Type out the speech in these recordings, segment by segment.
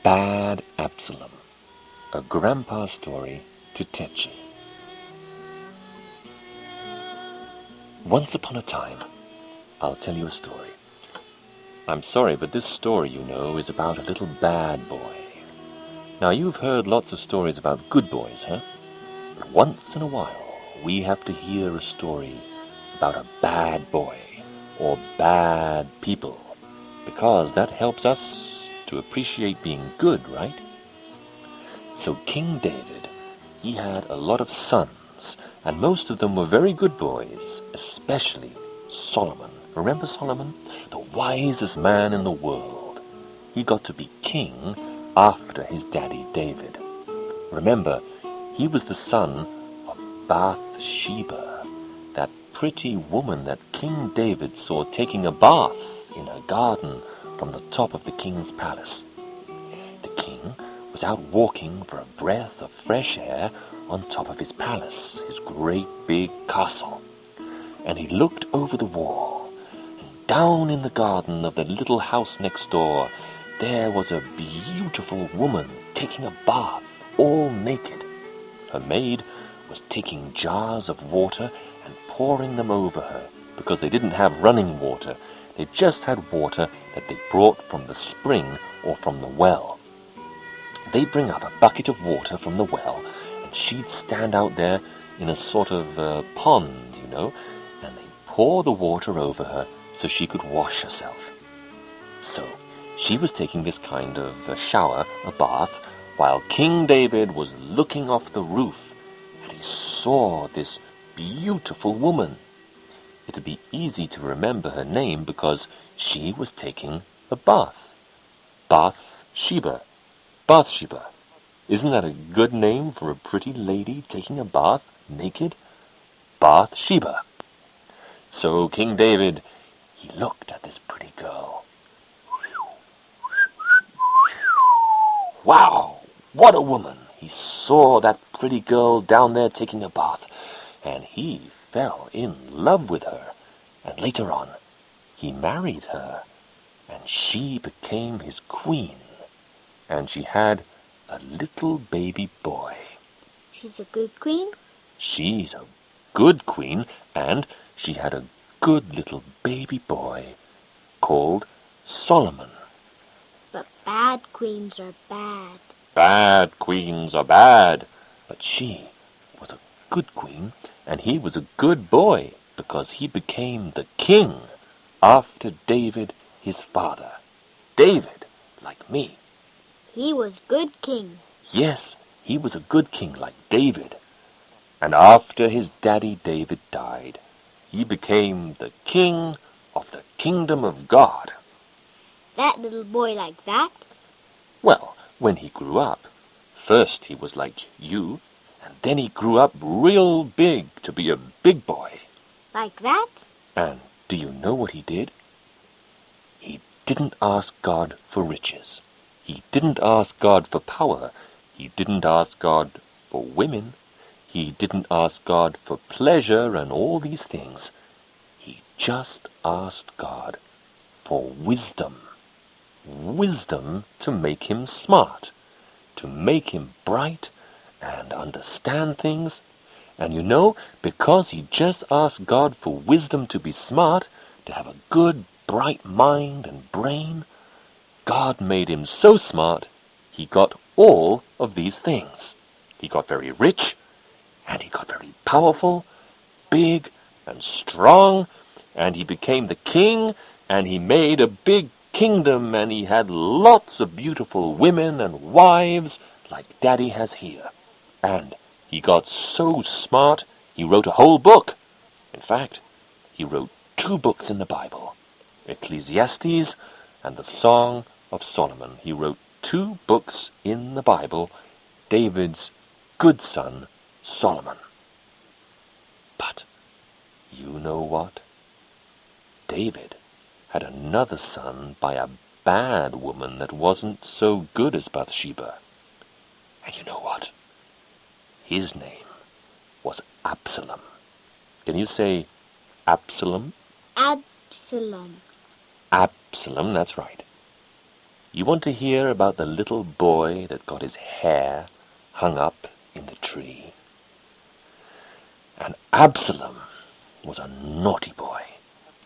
Bad Absalom, a grandpa story to teach you. Once upon a time, I'll tell you a story. I'm sorry, but this story, is about a little bad boy. Now, you've heard lots of stories about good boys, huh? But once in a while, we have to hear a story about a bad boy or bad people, because that helps us to appreciate being good, right? So King David, he had a lot of sons, and most of them were very good boys, especially Solomon. Remember Solomon? The wisest man in the world. He got to be king after his daddy David. Remember, he was the son of Bathsheba, that pretty woman that King David saw taking a bath in her garden from the top of the king's palace. The king was out walking for a breath of fresh air on top of his palace, his great big castle, and he looked over the wall, and down in the garden of the little house next door, there was a beautiful woman taking a bath, all naked. Her maid was taking jars of water and pouring them over her, because they didn't have running water. They just had water that they brought from the spring or from the well. They'd bring up a bucket of water from the well, and she'd stand out there in a sort of pond, and they'd pour the water over her so she could wash herself. So she was taking this kind of shower, a bath, while King David was looking off the roof, and he saw this beautiful woman. It would be easy to remember her name because she was taking a bath. Bathsheba. Bathsheba. Isn't that a good name for a pretty lady taking a bath naked? Bathsheba. So King David, he looked at this pretty girl. Wow, what a woman! He saw that pretty girl down there taking a bath, and he fell in love with her. And later on, he married her, and she became his queen. And she had a little baby boy. She's a good queen? She's a good queen, and she had a good little baby boy called Solomon. But bad queens are bad. Bad queens are bad. But she was a good queen, and he was a good boy, because he became the king after David, his father. David, like me. He was good king. Yes, he was a good king like David. And after his daddy David died, he became the king of the kingdom of God. That little boy like that? Well, when he grew up, first he was like you, and then he grew up real big to be a big boy. Like that? And do you know what he did? He didn't ask God for riches. He didn't ask God for power. He didn't ask God for women. He didn't ask God for pleasure and all these things. He just asked God for wisdom. Wisdom to make him smart, to make him bright and understand things. And because he just asked God for wisdom to be smart, to have a good, bright mind and brain, God made him so smart, he got all of these things. He got very rich, and he got very powerful, big and strong, and he became the king, and he made a big kingdom, and he had lots of beautiful women and wives like Daddy has here. And he got so smart, he wrote a whole book. In fact, he wrote 2 books in the Bible, Ecclesiastes and the Song of Solomon. He wrote 2 books in the Bible, David's good son, Solomon. But you know what? David had another son by a bad woman that wasn't so good as Bathsheba. And you know what? His name was Absalom. Can you say Absalom? Absalom. Absalom, that's right. You want to hear about the little boy that got his hair hung up in the tree? And Absalom was a naughty boy.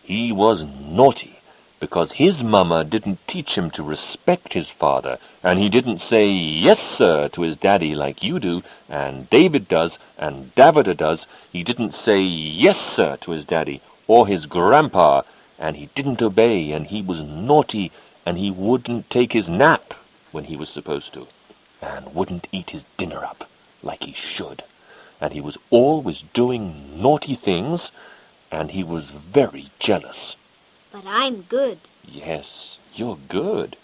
He was naughty because his mama didn't teach him to respect his father, and he didn't say yes, sir, to his daddy like you do, and David does, and Davida does. He didn't say yes, sir, to his daddy or his grandpa, and he didn't obey, and he was naughty, and he wouldn't take his nap when he was supposed to, and wouldn't eat his dinner up like he should, and he was always doing naughty things, and he was very jealous. But I'm good. Yes, you're good,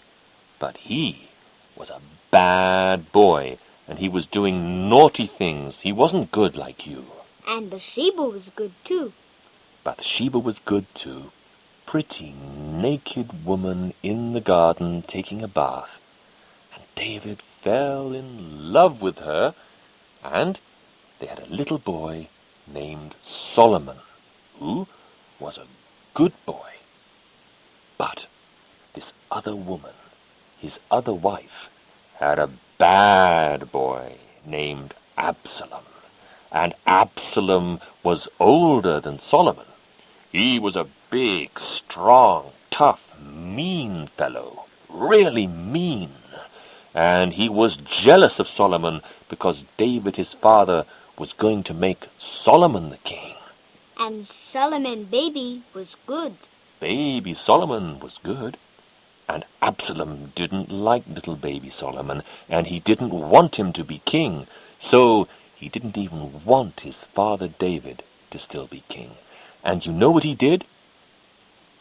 but he was a bad boy, and he was doing naughty things. He wasn't good like you. And Bathsheba was good too. Bathsheba was good too. Pretty naked woman in the garden taking a bath. And David fell in love with her, and they had a little boy named Solomon, who was a good boy. But this other woman, his other wife, had a bad boy named Absalom. And Absalom was older than Solomon. He was a big, strong, tough, mean fellow, really mean. And he was jealous of Solomon because David, his father, was going to make Solomon the king. And Solomon baby was good. Baby Solomon was good, and Absalom didn't like little baby Solomon, and he didn't want him to be king, so he didn't even want his father David to still be king. And you know what he did?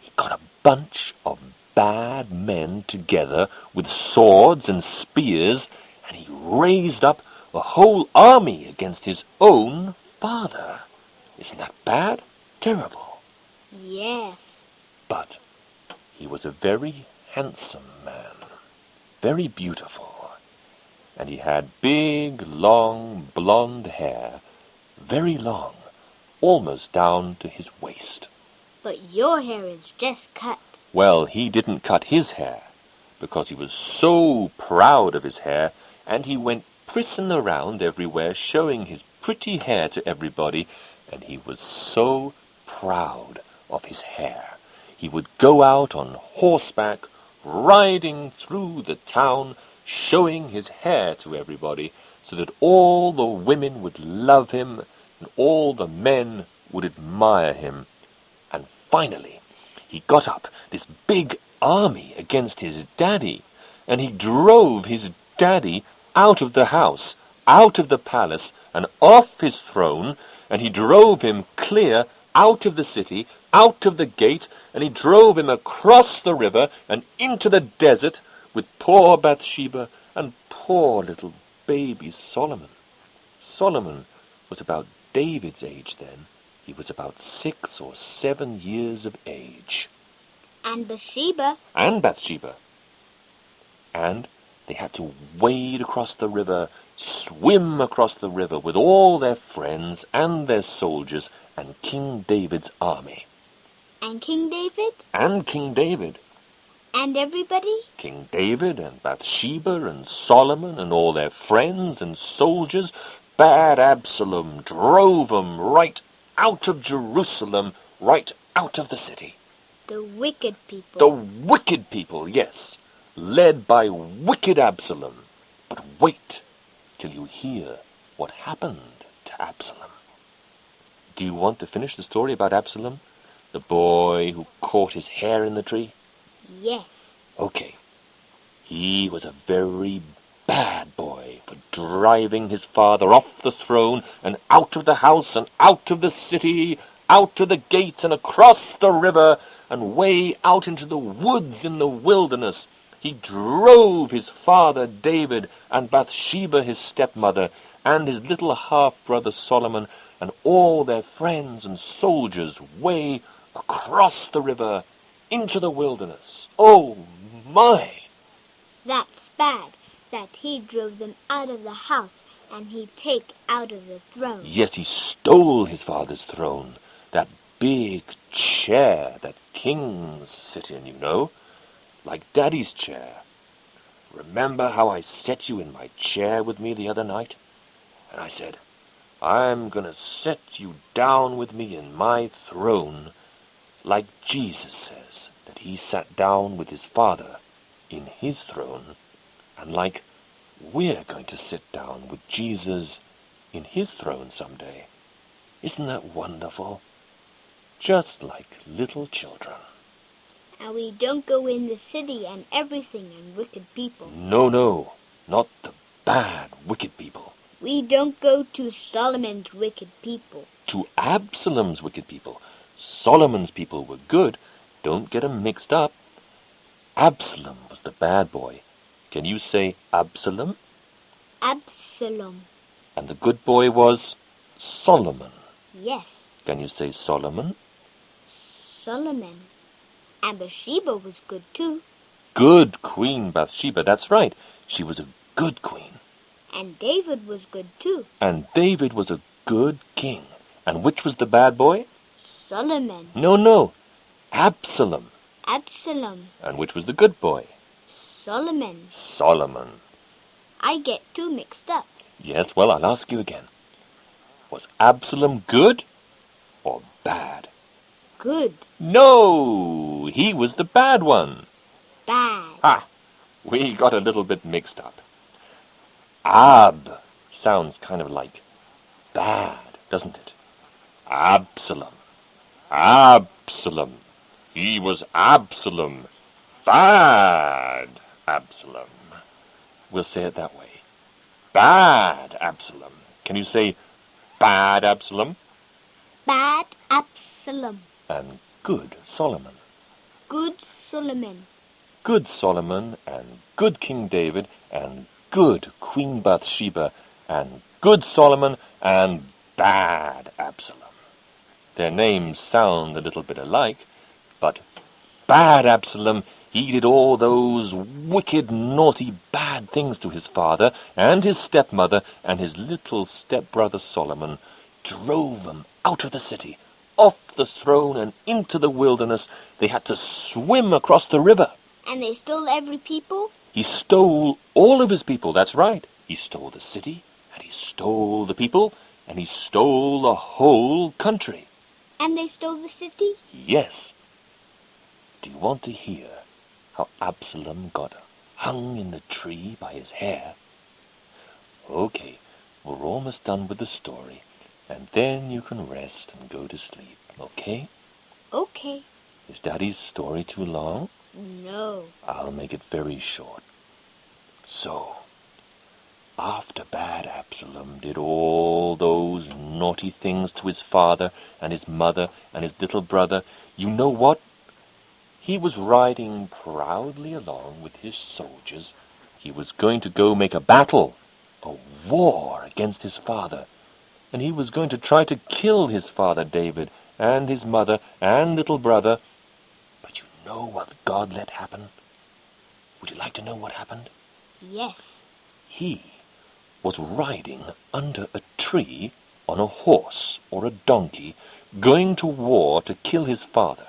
He got a bunch of bad men together with swords and spears, and he raised up a whole army against his own father. Isn't that bad? Terrible. Yes. But he was a very handsome man, very beautiful, and he had big, long, blonde hair, very long, almost down to his waist. But your hair is just cut. Well, he didn't cut his hair, because he was so proud of his hair, and he went prissing around everywhere, showing his pretty hair to everybody, and he was so proud of his hair. He would go out on horseback, riding through the town, showing his hair to everybody, so that all the women would love him, and all the men would admire him. And finally, he got up this big army against his daddy, and he drove his daddy out of the house, out of the palace, and off his throne, and he drove him clear out of the city, out of the gate, and he drove him across the river and into the desert with poor Bathsheba and poor little baby Solomon. Solomon was about David's age then. He was about 6 or 7 years of age. And Bathsheba. And Bathsheba. And they had to wade across the river, swim across the river with all their friends and their soldiers and King David's army. And King David? And King David. And everybody? King David and Bathsheba and Solomon and all their friends and soldiers. Bad Absalom drove 'em right out of Jerusalem, right out of the city. The wicked people. The wicked people, yes, led by wicked Absalom. But wait till you hear what happened to Absalom. Do you want to finish the story about Absalom, the boy who caught his hair in the tree? Yes. Okay. He was a very bad boy for driving his father off the throne and out of the house and out of the city, out to the gate and across the river and way out into the woods in the wilderness. He drove his father David and Bathsheba his stepmother and his little half-brother Solomon and all their friends and soldiers way across the river into the wilderness. Oh, my! That's bad, that he drove them out of the house and he'd take out of the throne. Yes, he stole his father's throne, that big chair that kings sit in, you know, like Daddy's chair. remember how I set you in my chair with me the other night? And I said, I'm going to set you down with me in my throne, like Jesus says that he sat down with his Father in his throne, and like we're going to sit down with Jesus in his throne someday. Isn't that wonderful? Just like little children. And we don't go in the city and everything and wicked people. No, not the bad, wicked people. We don't go to Solomon's wicked people. To Absalom's wicked people. Solomon's people were good. Don't get 'em mixed up. Absalom was the bad boy. Can you say Absalom? Absalom. And the good boy was Solomon. Yes. Can you say Solomon? Solomon. And Bathsheba was good too. Good Queen Bathsheba, that's right. She was a good queen. And David was good too. And David was a good king. And which was the bad boy? Solomon. No. Absalom. Absalom. And which was the good boy? Solomon. Solomon. I get two mixed up. Yes, well, I'll ask you again. Was Absalom good or bad? Good. No, he was the bad one. Bad. Ha! We got a little bit mixed up. Ab sounds kind of like bad, doesn't it? Absalom. Absalom. He was Absalom. Bad Absalom. We'll say it that way. Bad Absalom. Can you say bad Absalom? Bad Absalom. And good Solomon. Good Solomon. Good Solomon and good King David and good Queen Bathsheba and good Solomon and bad Absalom. Their names sound a little bit alike, but bad Absalom, he did all those wicked, naughty, bad things to his father and his stepmother, and his little stepbrother Solomon drove them out of the city, off the throne and into the wilderness. They had to swim across the river. And they stole every people? He stole all of his people, that's right. He stole the city, and he stole the people, and he stole the whole country. And they stole the city? Yes. Do you want to hear how Absalom got hung in the tree by his hair? Okay, we're almost done with the story, and then you can rest and go to sleep, okay? Okay. Is Daddy's story too long? No. I'll make it very short. So, after bad Absalom did all those naughty things to his father and his mother and his little brother, you know what? He was riding proudly along with his soldiers. He was going to go make a battle, a war against his father. And he was going to try to kill his father David and his mother and little brother. But you know what God let happen? Would you like to know what happened? Yes. He was riding under a tree on a horse or a donkey, going to war to kill his father.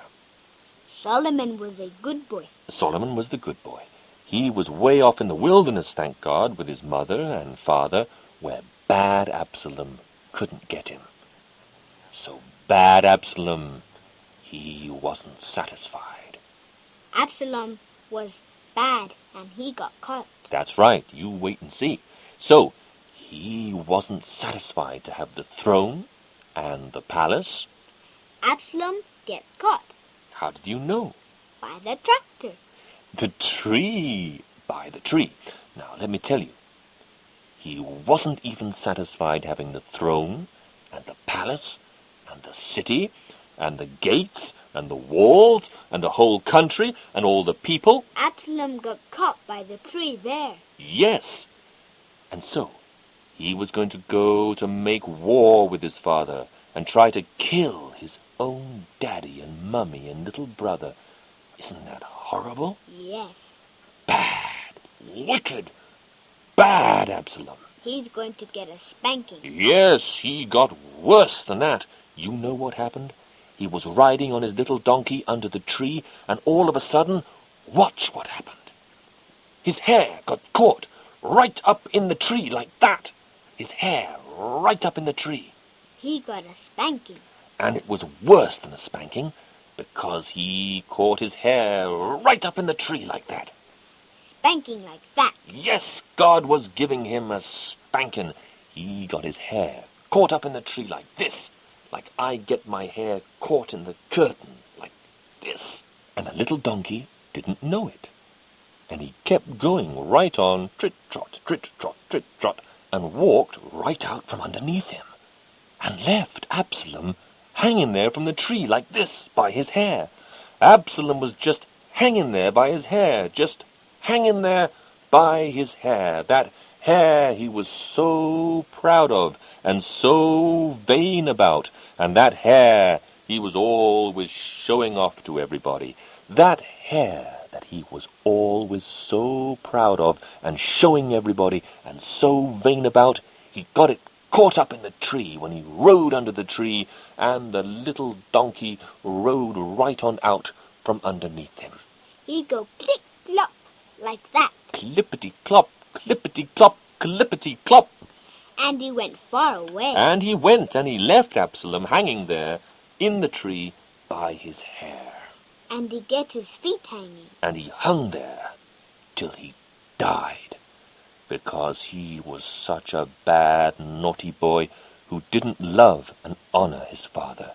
Solomon was a good boy. Solomon was the good boy. He was way off in the wilderness, thank God, with his mother and father, where bad Absalom couldn't get him. So bad Absalom, he wasn't satisfied. Absalom was bad, and he got caught. That's right, you wait and see. So, he wasn't satisfied to have the throne and the palace. Absalom gets caught. How did you know? By the tractor. The tree. By the tree. Now, let me tell you. He wasn't even satisfied having the throne and the palace and the city and the gates and the walls and the whole country and all the people. Absalom got caught by the tree there. Yes. And so, he was going to go to make war with his father and try to kill his own daddy and mummy and little brother. Isn't that horrible? Yes. Bad, wicked, bad Absalom. He's going to get a spanking. Yes, he got worse than that. You know what happened? He was riding on his little donkey under the tree, and all of a sudden, watch what happened. his hair got caught right up in the tree like that. His hair right up in the tree. He got a spanking. And it was worse than a spanking, because he caught his hair right up in the tree like that. Spanking like that. Yes, God was giving him a spanking. He got his hair caught up in the tree like this, like I get my hair caught in the curtain, like this. And the little donkey didn't know it. And he kept going right on, trit-trot, trit-trot, trit-trot, and walked right out from underneath him, and left Absalom hanging there from the tree like this, by his hair. Absalom was just hanging there by his hair, just hanging there by his hair, that hair he was so proud of and so vain about, and that hair he was always showing off to everybody, that hair that he was always so proud of and showing everybody and so vain about. He got it caught up in the tree when he rode under the tree, and the little donkey rode right on out from underneath him. He'd go clip-clop like that. Clippity-clop, clippity-clop, clippity-clop. And he went far away. And he went, and he left Absalom hanging there in the tree by his hair. And he get his feet hanging. And he hung there till he died, because he was such a bad, naughty boy who didn't love and honor his father,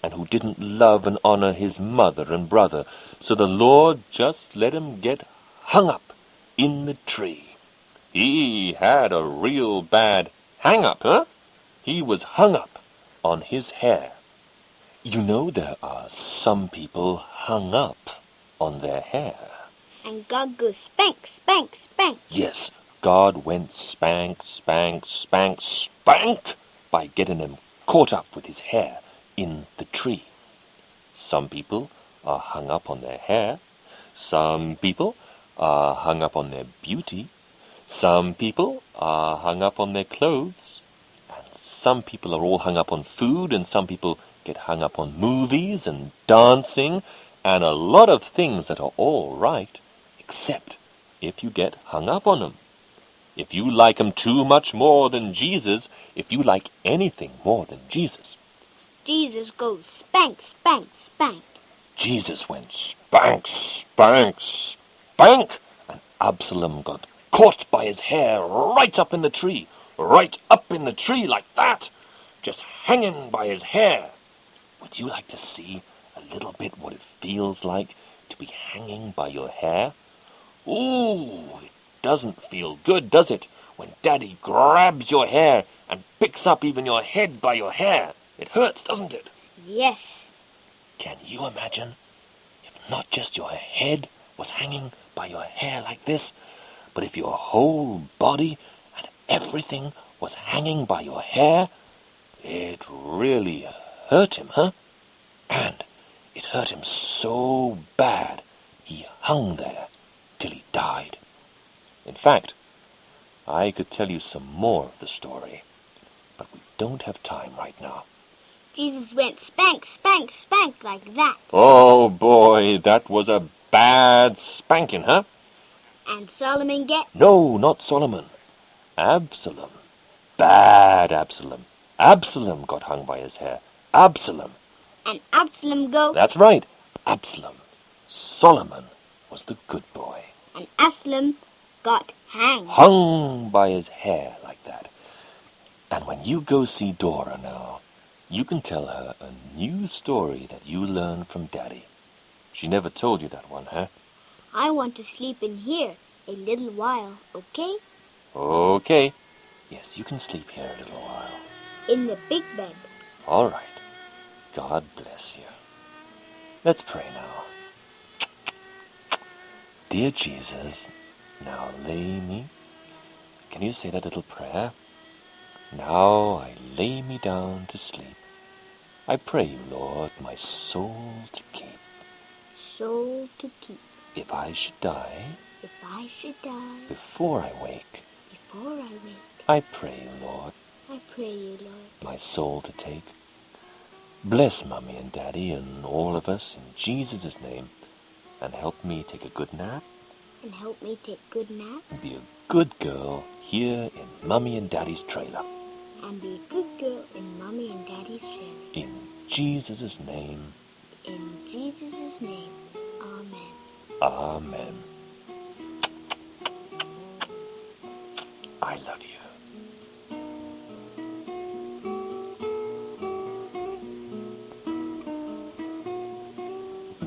and who didn't love and honor his mother and brother. So the Lord just let him get hung up in the tree. He had a real bad hang-up, huh? He was hung up on his hair. You know, there are some people hung up on their hair. And God goes spank, spank, spank. Yes, God went spank, spank, spank, spank by getting him caught up with his hair in the tree. Some people are hung up on their hair. Some people are hung up on their beauty. Some people are hung up on their clothes. And some people are all hung up on food, and some people get hung up on movies and dancing and a lot of things that are all right, except if you get hung up on them. If you like them too much more than Jesus, if you like anything more than Jesus. Jesus goes spank, spank, spank. Jesus went spank, spank, spank, and Absalom got caught by his hair right up in the tree like that, just hanging by his hair. Would you like to see a little bit what it feels like to be hanging by your hair? Ooh, it doesn't feel good, does it, when Daddy grabs your hair and picks up even your head by your hair? It hurts, doesn't it? Yes. Can you imagine if not just your head was hanging by your hair like this, but if your whole body and everything was hanging by your hair? It really hurt him, huh? And it hurt him so bad he hung there till he died. In fact, I could tell you some more of the story, but we don't have time right now. Jesus went spank, spank, spank like that. Oh boy, that was a bad spanking, huh? And Solomon get? No, not Solomon. Absalom. Bad Absalom. Absalom got hung by his hair. Absalom. And Absalom go? That's right, Absalom. Solomon was the good boy. And Absalom got hanged. Hung by his hair like that. And when you go see Dora now, you can tell her a new story that you learned from Daddy. She never told you that one, huh? I want to sleep in here a little while, okay? Okay. Yes, you can sleep here a little while. In the big bed. All right. God bless you. Let's pray now. Dear Jesus, now lay me. Can you say that little prayer? Now I lay me down to sleep. I pray you, Lord, my soul to keep. Soul to keep. If I should die, If I should die, before I wake, before I wake, I pray you, Lord, I pray you, Lord, my soul to take. Bless Mommy and Daddy and all of us in Jesus' name, and help me take a good nap And help me take good naps. Be a good girl here in Mummy and Daddy's trailer. And be a good girl in Mommy and Daddy's trailer. In Jesus' name. In Jesus' name. Amen. Amen. I love you.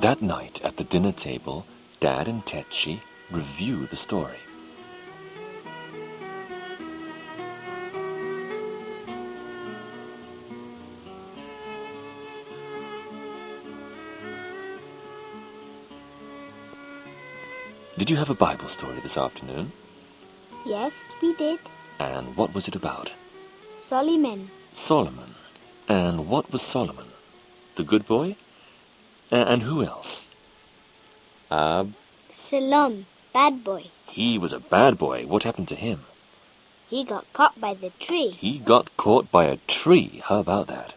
That night at the dinner table, Dad and Tetshi review the story. Did you have a Bible story this afternoon? Yes, we did. And what was it about? Solomon. Solomon. And what was Solomon? The good boy? And who else? Absalom, bad boy. He was a bad boy. What happened to him? He got caught by the tree. He got caught by a tree. How about that?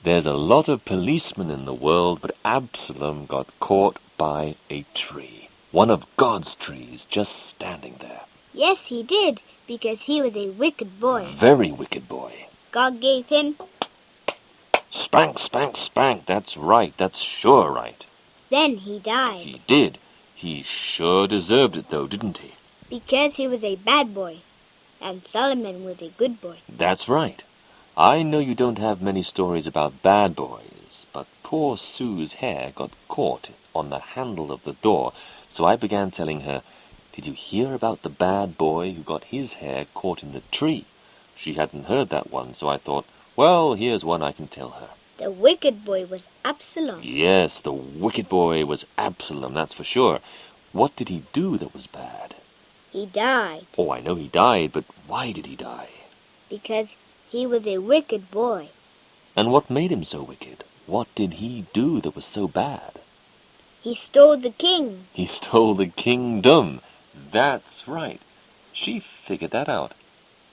There's a lot of policemen in the world, but Absalom got caught by a tree. One of God's trees, just standing there. Yes, he did, because he was a wicked boy. Very wicked boy. God gave him... Spank, spank, spank. That's right. That's sure right. Then he died. He did. He sure deserved it, though, didn't he? Because he was a bad boy. And Solomon was a good boy. That's right. I know you don't have many stories about bad boys, but poor Sue's hair got caught on the handle of the door, so I began telling her, "Did you hear about the bad boy who got his hair caught in the tree?" She hadn't heard that one, so I thought, well, here's one I can tell her. The wicked boy was Absalom. Yes, the wicked boy was Absalom, that's for sure. What did he do that was bad? He died. Oh, I know he died, but why did he die? Because he was a wicked boy. And what made him so wicked? What did he do that was so bad? He stole the king. He stole the kingdom. That's right. She figured that out.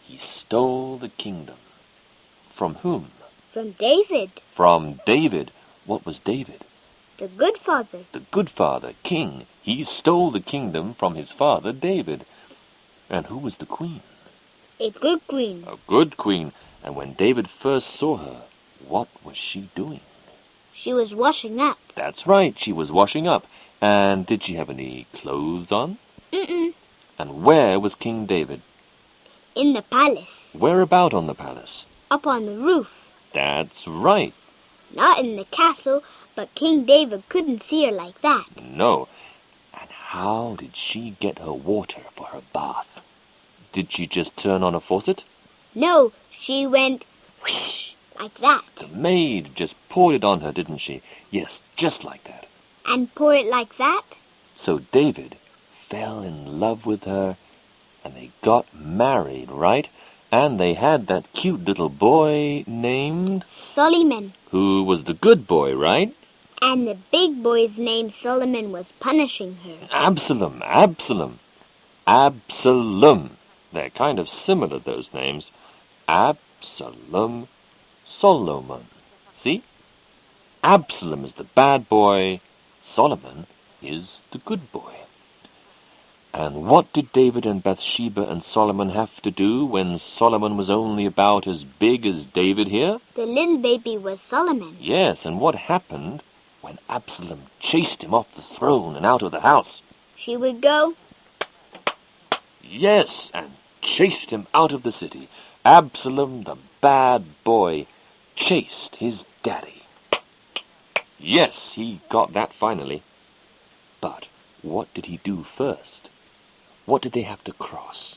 He stole the kingdom. From whom? From David. From David. What was David? The good father. The good father, king. He stole the kingdom from his father, David. And who was the queen? A good queen. A good queen. And when David first saw her, what was she doing? She was washing up. That's right, she was washing up. And did she have any clothes on? Mm-mm. And where was King David? In the palace. Where about on the palace? Up on the roof. That's right. Not in the castle, but King David couldn't see her like that. No. And how did she get her water for her bath? Did she just turn on a faucet? No, she went whoosh, like that. The maid just poured it on her, didn't she? Yes, just like that. And pour it like that? So David fell in love with her, and they got married, right? And they had that cute little boy named... Solomon. Who was the good boy, right? And the big boy's name Solomon was punishing her. Absalom, Absalom. Absalom. They're kind of similar, those names. Absalom, Solomon. See? Absalom is the bad boy. Solomon is the good boy. And what did David and Bathsheba and Solomon have to do when Solomon was only about as big as David here? The little baby was Solomon. Yes, and what happened when Absalom chased him off the throne and out of the house? She would go... Yes, and chased him out of the city. Absalom, the bad boy, chased his daddy. Yes, he got that finally. But what did he do first? What did they have to cross?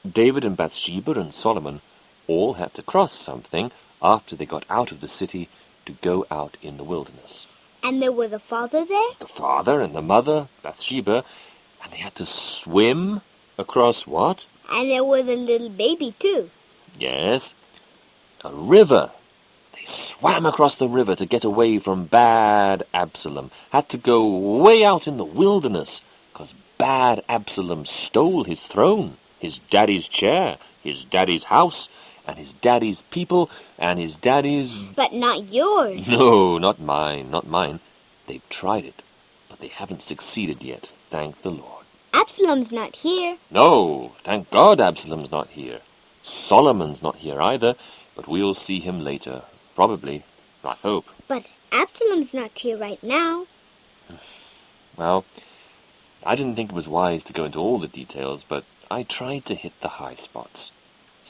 David and Bathsheba and Solomon all had to cross something after they got out of the city to go out in the wilderness. And there was a father there? The father and the mother, Bathsheba, and they had to swim across what? And there was a little baby too. Yes, a river. They swam across the river to get away from bad Absalom. Had to go way out in the wilderness, because bad Absalom stole his throne, his daddy's chair, his daddy's house, and his daddy's people, and his daddy's... But not yours. No, not mine, not mine. They've tried it, but they haven't succeeded yet, thank the Lord. Absalom's not here. No, thank God Absalom's not here. Solomon's not here either, but we'll see him later. Probably. I hope. But Absalom's not here right now. Well, I didn't think it was wise to go into all the details, but I tried to hit the high spots.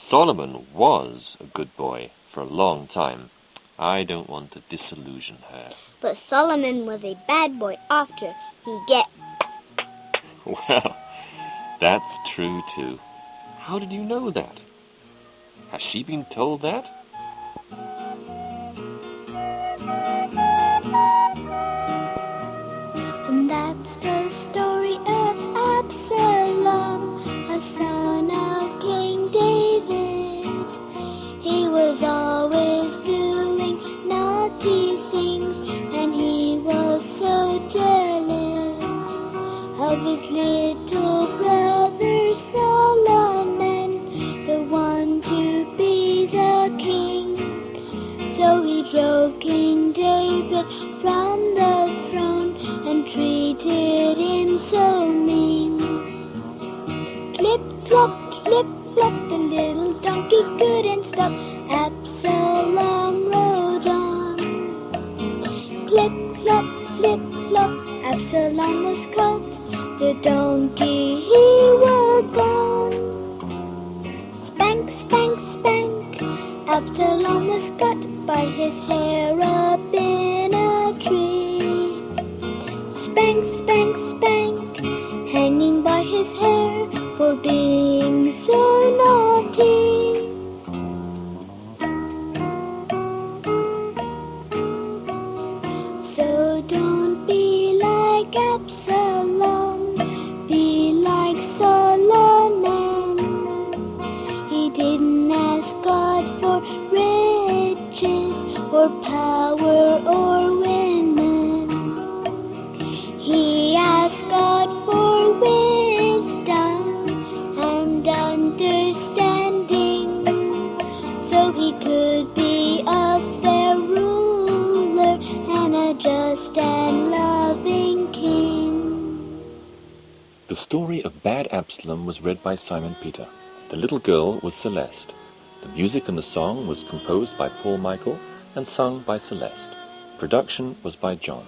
Solomon was a good boy for a long time. I don't want to disillusion her. But Solomon was a bad boy after he get... Well, that's true too. How did you know that? Has she been told that? And that's the story of Absalom, a son of King David. He was always doing naughty things, and he was so jealous of his little brother Solomon, the one to be the king. So he drove King David from the throne and treated him so mean. Clip, clop, the little donkey couldn't stop. Absalom rode on. Clip, clop, Absalom was caught. The donkey, he was gone. Spank, Absalom was cut by his hair up in a tree. Spank, hanging by his hair for being so naughty. So don't be like Absalom, be like Solomon. He didn't ask God for riches or power or women. He asked God for wisdom and understanding, so he could be a fair ruler and a just and loving king. The story of Bad Absalom was read by Simon Peter. The little girl was Celeste. The music and the song was composed by Paul Michael and sung by Celeste. Production was by John.